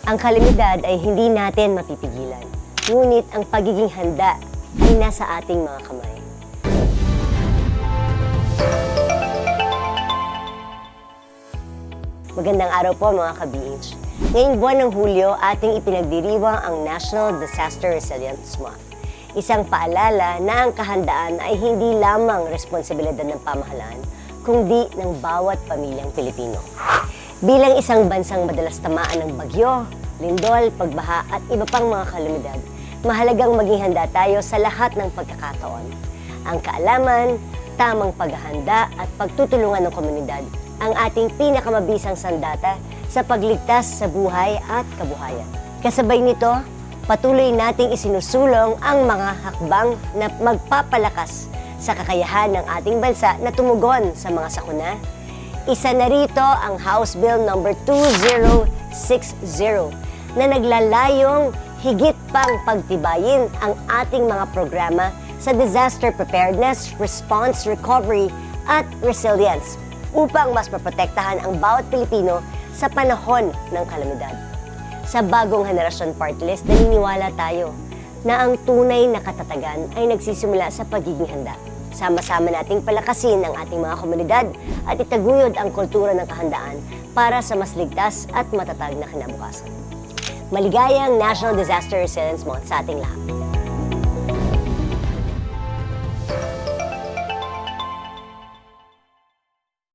Ang kalamidad ay hindi natin mapipigilan, ngunit ang pagiging handa ay nasa ating mga kamay. Magandang araw po mga ka-BH. Ngayong buwan ng Hulyo, ating ipinagdiriwang ang National Disaster Resilience Month. Isang paalala na ang kahandaan ay hindi lamang responsibilidad ng pamahalaan, kundi ng bawat pamilyang Pilipino. Bilang isang bansang madalas tamaan ng bagyo, lindol, pagbaha at iba pang mga kalamidad, mahalagang maging handa tayo sa lahat ng pagkakataon. Ang kaalaman, tamang paghahanda at pagtutulungan ng komunidad ang ating pinakamabisang sandata sa pagligtas sa buhay at kabuhayan. Kasabay nito, patuloy nating isinusulong ang mga hakbang na magpapalakas sa kakayahan ng ating bansa na tumugon sa mga sakuna. Isa na rito ang House Bill No. 2060 na naglalayong higit pang pagtibayin ang ating mga programa sa disaster preparedness, response, recovery at resilience upang mas maprotektahan ang bawat Pilipino sa panahon ng kalamidad. Sa bagong henerasyon party list, naniniwala tayo na ang tunay na katatagan ay nagsisimula sa pagiging handa. Sama-sama nating palakasin ang ating mga komunidad at itaguyod ang kultura ng kahandaan para sa mas ligtas at matatag na kinabukasan. Maligayang National Disaster Resilience Month sa ating lahat.